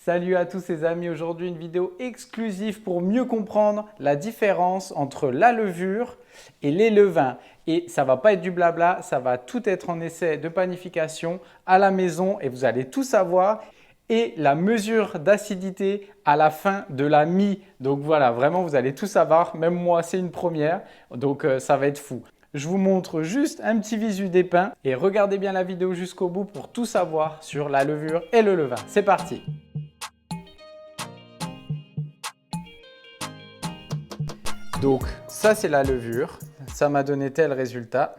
Salut à tous les amis, aujourd'hui une vidéo exclusive pour mieux comprendre la différence entre la levure et les levains. Et ça ne va pas être du blabla, ça va tout être en essai de panification à la maison et vous allez tout savoir. Et la mesure d'acidité à la fin de la mie. Donc voilà, vraiment vous allez tout savoir, même moi c'est une première, donc ça va être fou. Je vous montre juste un petit visu des pains et regardez bien la vidéo jusqu'au bout pour tout savoir sur la levure et le levain. C'est parti! Donc ça c'est la levure, ça m'a donné tel résultat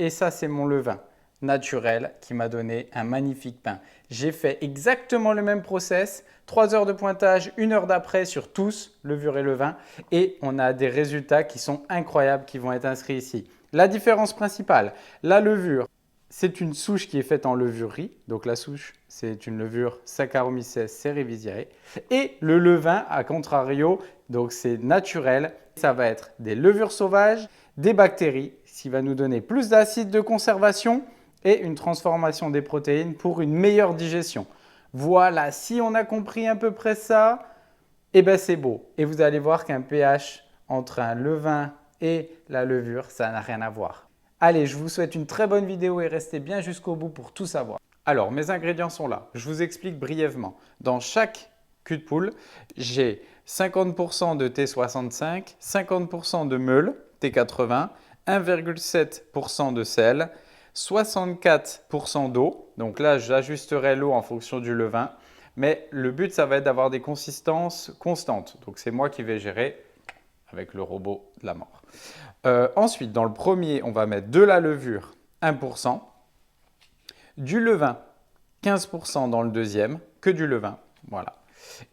et ça c'est mon levain naturel qui m'a donné un magnifique pain. J'ai fait exactement le même process, 3 heures de pointage, 1 heure d'après sur tous, levure et levain, et on a des résultats qui sont incroyables qui vont être inscrits ici. La différence principale, la levure, c'est une souche qui est faite en levurerie. Donc la souche, c'est une levure Saccharomyces cerevisiae. Et le levain, à contrario, donc c'est naturel. Ça va être des levures sauvages, des bactéries, ce qui va nous donner plus d'acide de conservation et une transformation des protéines pour une meilleure digestion. Voilà, si on a compris à peu près ça, eh ben c'est beau. Et vous allez voir qu'un pH entre un levain et la levure, ça n'a rien à voir. Allez, je vous souhaite une très bonne vidéo et restez bien jusqu'au bout pour tout savoir. Alors, mes ingrédients sont là. Je vous explique brièvement. Dans chaque cul de poule, j'ai 50% de T65, 50% de meule, T80, 1,7% de sel, 64% d'eau. Donc là, j'ajusterai l'eau en fonction du levain. Mais le but, ça va être d'avoir des consistances constantes. Donc, c'est moi qui vais gérer avec le robot de la mort. Ensuite, dans le premier, on va mettre de la levure, 1%, du levain, 15% dans le deuxième, que du levain. Voilà.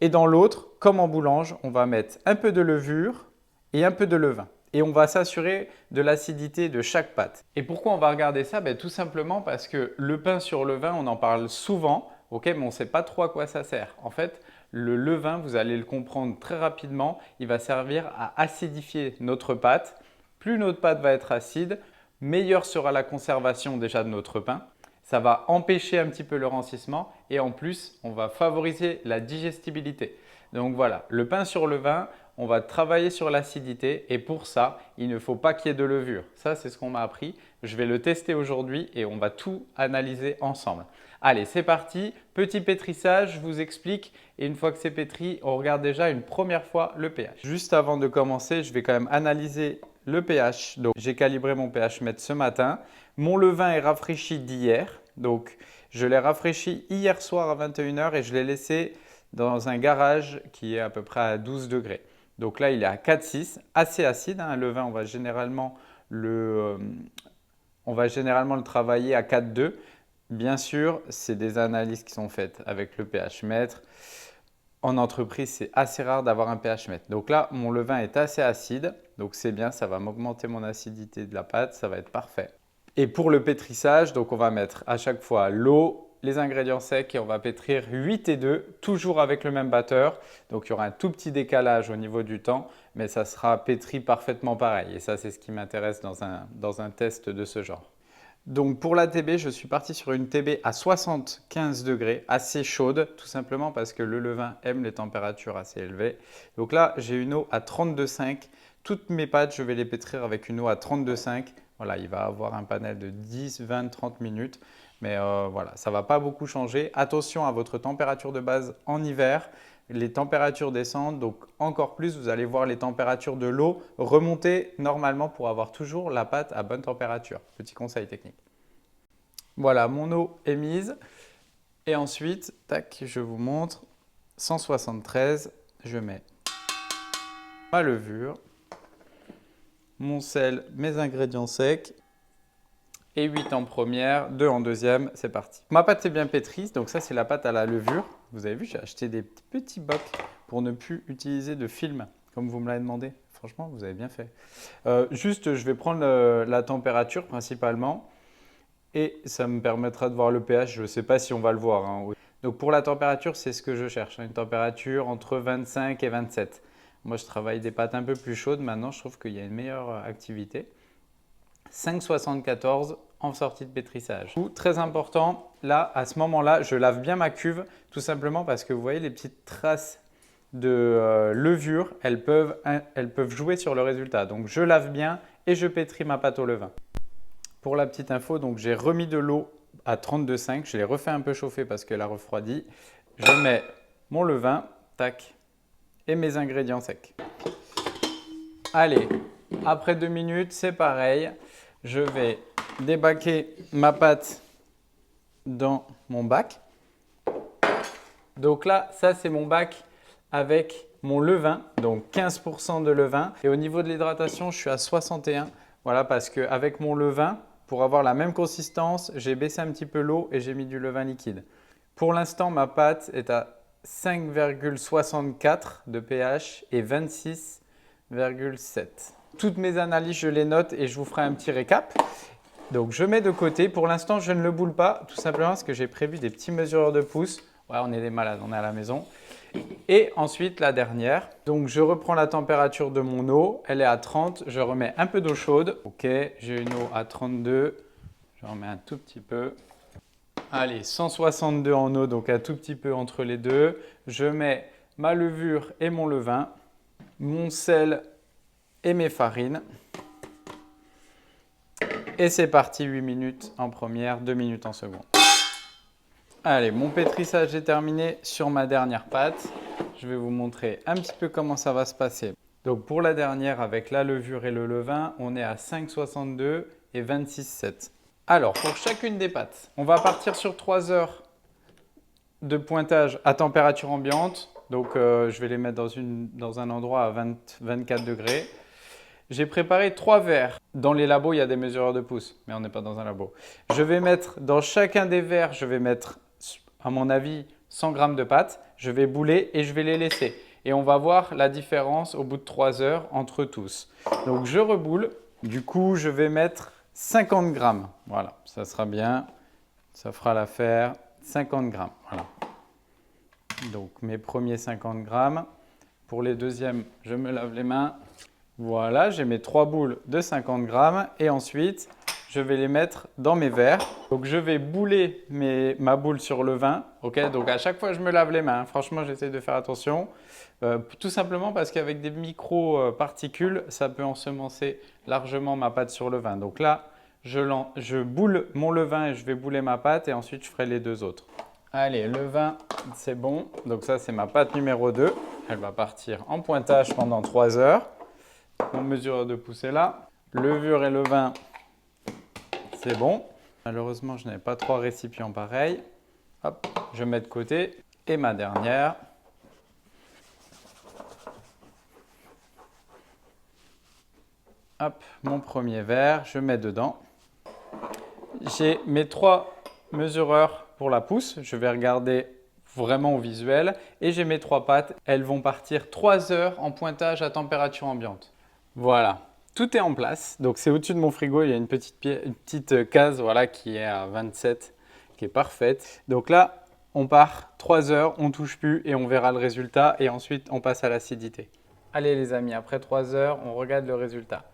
Et dans l'autre, comme en boulange, on va mettre un peu de levure et un peu de levain. Et on va s'assurer de l'acidité de chaque pâte. Et pourquoi on va regarder ça? Tout simplement parce que le pain sur levain, on en parle souvent, mais on ne sait pas trop à quoi ça sert. En fait, le levain, vous allez le comprendre très rapidement, il va servir à acidifier notre pâte. Plus notre pâte va être acide, meilleure sera la conservation déjà de notre pain. Ça va empêcher un petit peu le rancissement et en plus, on va favoriser la digestibilité. Donc voilà, le pain sur levain, on va travailler sur l'acidité et pour ça, il ne faut pas qu'il y ait de levure. Ça, c'est ce qu'on m'a appris. Je vais le tester aujourd'hui et on va tout analyser ensemble. Allez, c'est parti. Petit pétrissage, je vous explique. Et une fois que c'est pétri, on regarde déjà une première fois le pH. Juste avant de commencer, je vais quand même analyser le pH. Donc, j'ai calibré mon pH mètre ce matin. Mon levain est rafraîchi d'hier. Donc, je l'ai rafraîchi hier soir à 21 h et je l'ai laissé dans un garage qui est à peu près à 12 degrés. Donc là, il est à 4,6, assez acide. Un levain, on va généralement le travailler à 4,2. Bien sûr, c'est des analyses qui sont faites avec le pH mètre. En entreprise, c'est assez rare d'avoir un pH mètre. Donc là, mon levain est assez acide. Donc c'est bien, ça va m'augmenter mon acidité de la pâte. Ça va être parfait. Et pour le pétrissage, donc on va mettre à chaque fois l'eau, les ingrédients secs et on va pétrir 8 et 2, toujours avec le même batteur. Donc il y aura un tout petit décalage au niveau du temps, mais ça sera pétri parfaitement pareil. Et ça, c'est ce qui m'intéresse dans un test de ce genre. Donc pour la TB, je suis parti sur une TB à 75 degrés, assez chaude, tout simplement parce que le levain aime les températures assez élevées. Donc là, j'ai une eau à 32,5. Toutes mes pâtes, je vais les pétrir avec une eau à 32,5. Voilà, il va avoir un panel de 10, 20, 30 minutes. Mais voilà, ça ne va pas beaucoup changer. Attention à votre température de base en hiver. Les températures descendent, donc encore plus, vous allez voir les températures de l'eau remonter normalement pour avoir toujours la pâte à bonne température. Petit conseil technique. Voilà, mon eau est mise. Et ensuite, tac, je vous montre, 173, je mets ma levure, mon sel, mes ingrédients secs. Et 8 en première, 2 en deuxième, c'est parti. Ma pâte est bien pétrie, donc ça c'est la pâte à la levure. Vous avez vu, j'ai acheté des petits bocs pour ne plus utiliser de film, comme vous me l'avez demandé. Franchement, vous avez bien fait. Juste, je vais prendre la température principalement et ça me permettra de voir le pH. Je ne sais pas si on va le voir, hein. Donc pour la température, c'est ce que je cherche, hein, une température entre 25 et 27. Moi, je travaille des pâtes un peu plus chaudes. Maintenant, je trouve qu'il y a une meilleure activité. 5,74 en sortie de pétrissage. Très important, là, à ce moment-là, je lave bien ma cuve, tout simplement parce que vous voyez les petites traces de levure, elles peuvent jouer sur le résultat. Donc, je lave bien et je pétris ma pâte au levain. Pour la petite info, donc j'ai remis de l'eau à 32,5. Je l'ai refait un peu chauffer parce qu'elle a refroidi. Je mets mon levain, tac, et mes ingrédients secs. Allez, après 2 minutes, c'est pareil. Je vais débaquer ma pâte dans mon bac. Donc là, ça c'est mon bac avec mon levain, donc 15% de levain. Et au niveau de l'hydratation, je suis à 61. Voilà, parce qu'avec mon levain, pour avoir la même consistance, j'ai baissé un petit peu l'eau et j'ai mis du levain liquide. Pour l'instant, ma pâte est à 5,64 de pH et 26,7. Toutes mes analyses, je les note et je vous ferai un petit récap. Donc, je mets de côté. Pour l'instant, je ne le boule pas, tout simplement parce que j'ai prévu des petits mesureurs de pouces. Ouais, on est des malades, on est à la maison. Et ensuite, la dernière. Donc, je reprends la température de mon eau. Elle est à 30. Je remets un peu d'eau chaude. OK, j'ai une eau à 32. Je remets un tout petit peu. Allez, 162 en eau, donc un tout petit peu entre les deux. Je mets ma levure et mon levain, mon sel et mes farines. Et c'est parti, 8 minutes en première, 2 minutes en seconde. Allez, mon pétrissage est terminé sur ma dernière pâte. Je vais vous montrer un petit peu comment ça va se passer. Donc pour la dernière, avec la levure et le levain, on est à 5,62 et 26,7. Alors, pour chacune des pâtes, on va partir sur 3 heures de pointage à température ambiante. Donc, je vais les mettre dans un endroit à 24 degrés. J'ai préparé 3 verres. Dans les labos, il y a des mesureurs de pouces, mais on n'est pas dans un labo. Je vais mettre dans chacun des verres, je vais mettre, à mon avis, 100 g de pâte. Je vais bouler et je vais les laisser. Et on va voir la différence au bout de 3 heures entre tous. Donc, je reboule. Du coup, je vais mettre 50 grammes, voilà, ça sera bien, ça fera l'affaire, 50 grammes, voilà. Donc mes premiers 50 grammes, pour les deuxièmes, je me lave les mains. Voilà, j'ai mes 3 boules de 50 grammes et ensuite, je vais les mettre dans mes verres. Donc je vais bouler ma boule sur le vin, ok. Donc à chaque fois, je me lave les mains, franchement, j'essaie de faire attention. Tout simplement parce qu'avec des micro-particules, ça peut ensemencer largement ma pâte sur le vin. Donc là, je boule mon levain et je vais bouler ma pâte et ensuite je ferai les deux autres. Allez, le vin, c'est bon. Donc ça, c'est ma pâte numéro 2. Elle va partir en pointage pendant 3 heures. Mon mesureur de pouce est là. Levure et levain, c'est bon. Malheureusement, je n'avais pas 3 récipients pareils. Hop, je mets de côté. Et ma dernière. Hop, mon premier verre, je mets dedans. J'ai mes 3 mesureurs pour la pousse. Je vais regarder vraiment au visuel. Et j'ai mes 3 pâtes. Elles vont partir 3 heures en pointage à température ambiante. Voilà, tout est en place. Donc c'est au-dessus de mon frigo. Il y a une petite case voilà, qui est à 27, qui est parfaite. Donc là, on part 3 heures, on ne touche plus et on verra le résultat. Et ensuite, on passe à l'acidité. Allez les amis, après 3 heures, on regarde le résultat.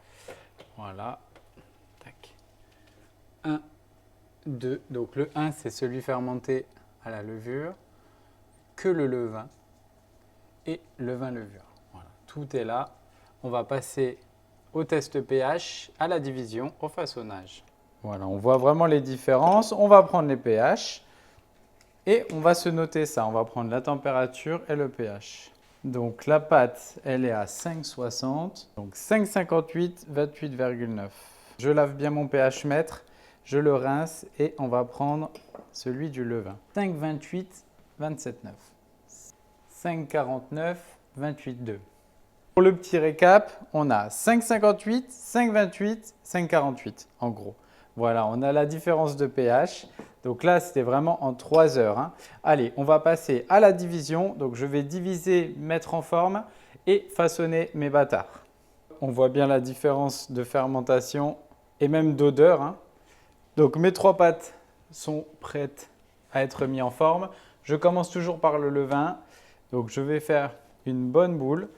Voilà. Tac. 1, 2. Donc le 1, c'est celui fermenté à la levure, que le levain et levain levure. Voilà. Tout est là. On va passer au test pH, à la division, au façonnage. Voilà, on voit vraiment les différences. On va prendre les pH et on va se noter ça. On va prendre la température et le pH. Donc la pâte, elle est à 5,60, donc 5,58, 28,9. Je lave bien mon pH mètre, je le rince et on va prendre celui du levain. 5,28, 27,9. 5,49, 28,2. Pour le petit récap, on a 5,58, 5,28, 5,48 en gros. Voilà, on a la différence de pH. Donc là, c'était vraiment en 3 heures. Hein. Allez, on va passer à la division. Donc je vais diviser, mettre en forme et façonner mes bâtards. On voit bien la différence de fermentation et même d'odeur. Hein. Donc mes 3 pâtes sont prêtes à être mises en forme. Je commence toujours par le levain. Donc je vais faire une bonne boule.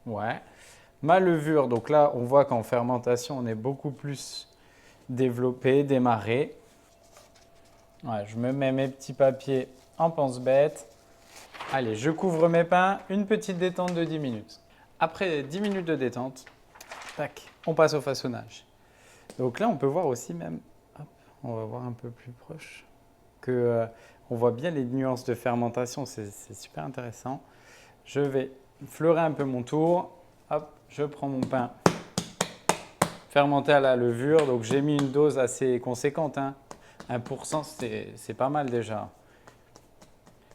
Ouais. Ma levure, donc là, on voit qu'en fermentation, on est beaucoup plus développé, démarré. Ouais, je me mets mes petits papiers en pense-bête. Allez, je couvre mes pains, une petite détente de 10 minutes. Après 10 minutes de détente, tac, on passe au façonnage. Donc là, on peut voir aussi même, hop, on va voir un peu plus proche, que on voit bien les nuances de fermentation, c'est super intéressant. Je vais fleurer un peu mon tour, hop, je prends mon pain fermenté à la levure, donc j'ai mis une dose assez conséquente, hein. 1%, c'est pas mal déjà.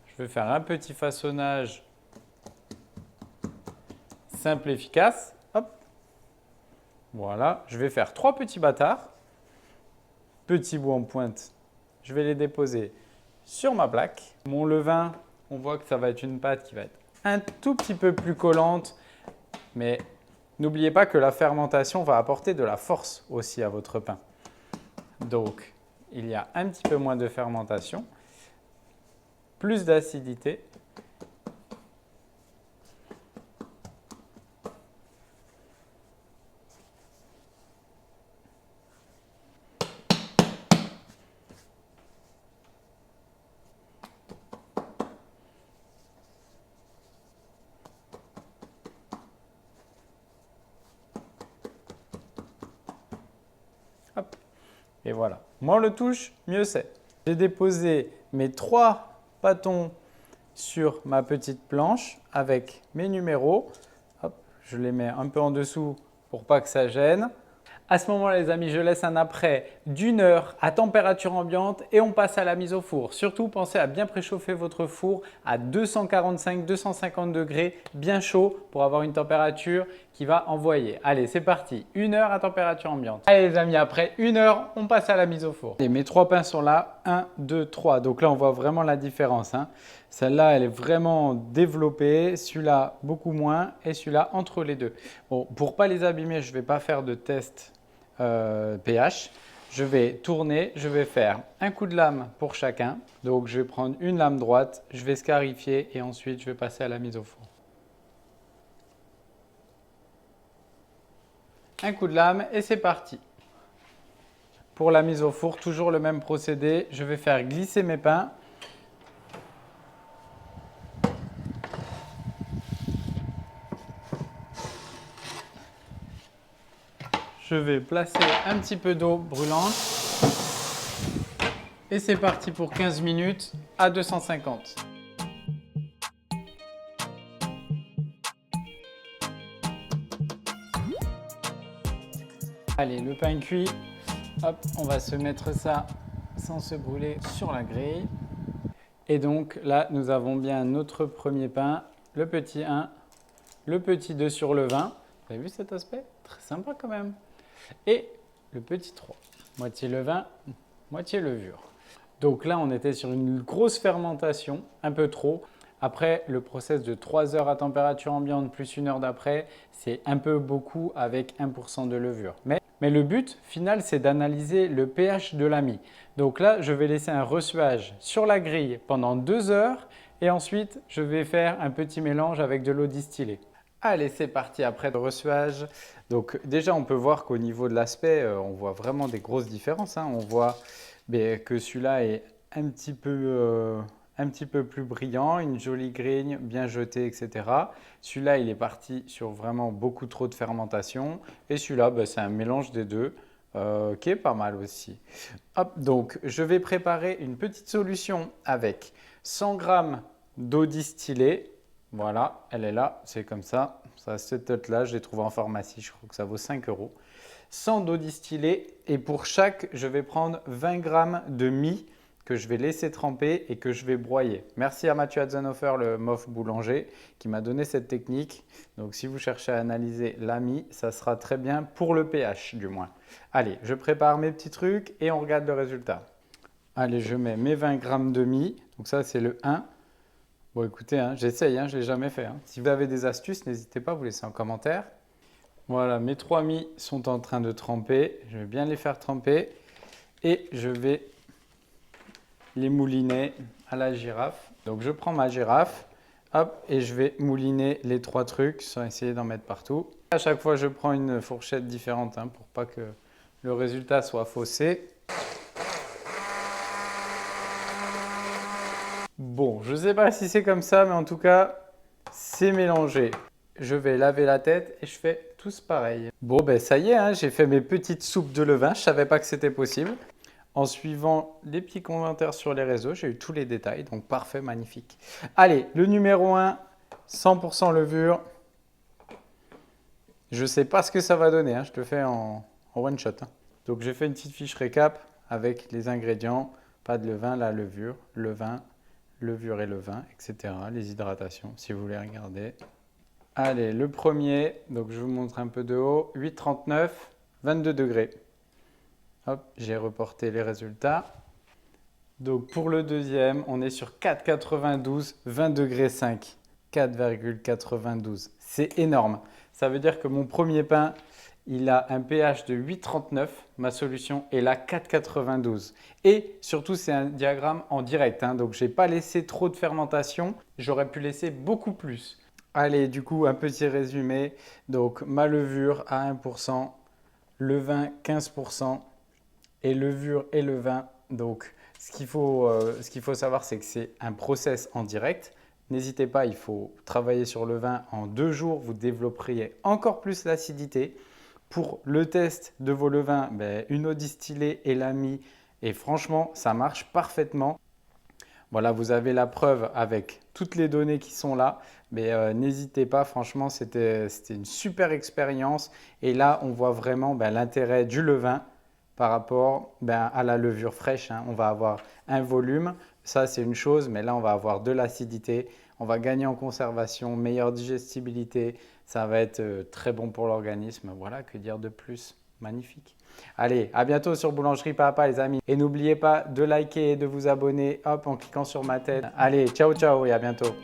Je vais faire un petit façonnage simple et efficace. Hop. Voilà, je vais faire 3 petits bâtards. Petits bouts en pointe, je vais les déposer sur ma plaque. Mon levain, on voit que ça va être une pâte qui va être un tout petit peu plus collante, mais n'oubliez pas que la fermentation va apporter de la force aussi à votre pain. Donc, il y a un petit peu moins de fermentation, plus d'acidité. Hop. Et voilà. Moins on le touche, mieux c'est. J'ai déposé mes 3 bâtons sur ma petite planche avec mes numéros. Hop, je les mets un peu en dessous pour pas que ça gêne. À ce moment-là, les amis, je laisse un après d'1 heure à température ambiante et on passe à la mise au four. Surtout, pensez à bien préchauffer votre four à 245-250 degrés, bien chaud pour avoir une température qui va envoyer. Allez, c'est parti. 1 heure à température ambiante. Allez les amis, après 1 heure, on passe à la mise au four. Et mes 3 pains sont là. 1, 2, 3. Donc là, on voit vraiment la différence, hein. Celle-là, elle est vraiment développée. Celui-là, beaucoup moins. Et celui-là, entre les deux. Bon, pour ne pas les abîmer, je ne vais pas faire de test pH. Je vais tourner, je vais faire un coup de lame pour chacun. Donc je vais prendre une lame droite, je vais scarifier et ensuite je vais passer à la mise au four. Un coup de lame et c'est parti. Pour la mise au four, toujours le même procédé. Je vais faire glisser mes pains. Je vais placer un petit peu d'eau brûlante. Et c'est parti pour 15 minutes à 250. Allez, le pain cuit. Hop, on va se mettre ça sans se brûler sur la grille. Et donc là, nous avons bien notre premier pain, le petit 1, le petit 2 sur le 20. Vous avez vu cet aspect? Très sympa quand même. Et le petit 3, moitié levain, moitié levure. Donc là, on était sur une grosse fermentation, un peu trop. Après, le process de 3 heures à température ambiante plus 1 heure d'après, c'est un peu beaucoup avec 1% de levure. Mais le but final, c'est d'analyser le pH de la mie. Donc là, je vais laisser un ressuage sur la grille pendant 2 heures et ensuite, je vais faire un petit mélange avec de l'eau distillée. Allez, c'est parti après le ressuage. Donc déjà, on peut voir qu'au niveau de l'aspect, on voit vraiment des grosses différences, hein. On voit que celui-là est un petit peu plus brillant, une jolie grigne, bien jetée, etc. Celui-là, il est parti sur vraiment beaucoup trop de fermentation. Et celui-là, c'est un mélange des deux qui est pas mal aussi. Hop, donc, je vais préparer une petite solution avec 100 g d'eau distillée. Voilà, elle est là, c'est comme ça. Ça, cette tête-là, je l'ai trouvée en pharmacie, je crois que ça vaut 5 €. 100 d'eau distillée et pour chaque, je vais prendre 20 g de mie que je vais laisser tremper et que je vais broyer. Merci à Mathieu Hatzenhofer, le MOF boulanger, qui m'a donné cette technique. Donc, si vous cherchez à analyser la mie, ça sera très bien pour le pH du moins. Allez, je prépare mes petits trucs et on regarde le résultat. Allez, je mets mes 20 g de mie. Donc ça, c'est le 1. Bon, écoutez, hein, j'essaye, hein, je ne l'ai jamais fait, hein. Si vous avez des astuces, n'hésitez pas à vous laisser en commentaire. Voilà, mes 3 mie sont en train de tremper. Je vais bien les faire tremper et je vais les mouliner à la girafe. Donc, je prends ma girafe. Hop, et je vais mouliner les 3 trucs sans essayer d'en mettre partout. À chaque fois, je prends une fourchette différente hein, pour pas que le résultat soit faussé. Bon, je ne sais pas si c'est comme ça, mais en tout cas, c'est mélangé. Je vais laver la tête et je fais tous pareil. Bon, ben ça y est, hein, j'ai fait mes petites soupes de levain. Je ne savais pas que c'était possible. En suivant les petits commentaires sur les réseaux, j'ai eu tous les détails. Donc, parfait, magnifique. Allez, le numéro 1, 100% levure. Je ne sais pas ce que ça va donner. Hein, je te fais en one shot. Hein. Donc, j'ai fait une petite fiche récap avec les ingrédients. Pas de levain, la levure, levain, levure et levain, etc. Les hydratations, si vous voulez regarder. Allez, le premier, donc je vous montre un peu de haut, 8,39, 22 degrés. Hop, j'ai reporté les résultats. Donc pour le deuxième, on est sur 4,92, 20 degrés 5. 4,92. C'est énorme. Ça veut dire que mon premier pain, il a un pH de 8,39. Ma solution est là 4,92. Et surtout, c'est un diagramme en direct. Hein, donc, je n'ai pas laissé trop de fermentation. J'aurais pu laisser beaucoup plus. Allez, du coup, un petit résumé. Donc, ma levure à 1%, le vin 15% et levure et le vin. Donc, ce qu'il faut savoir, c'est que c'est un process en direct. N'hésitez pas, il faut travailler sur le vin en 2 jours. Vous développeriez encore plus l'acidité. Pour le test de vos levains, une eau distillée et l'ami. Et franchement, ça marche parfaitement. Voilà, vous avez la preuve avec toutes les données qui sont là. Mais n'hésitez pas, franchement, c'était une super expérience. Et là, on voit vraiment l'intérêt du levain par rapport à la levure fraîche. Hein. On va avoir un volume, ça c'est une chose, mais là on va avoir de l'acidité. On va gagner en conservation, meilleure digestibilité. Ça va être très bon pour l'organisme. Voilà, que dire de plus? Magnifique. Allez, à bientôt sur Boulangerie Papa les amis. Et n'oubliez pas de liker et de vous abonner hop, en cliquant sur ma tête. Allez, ciao ciao et à bientôt.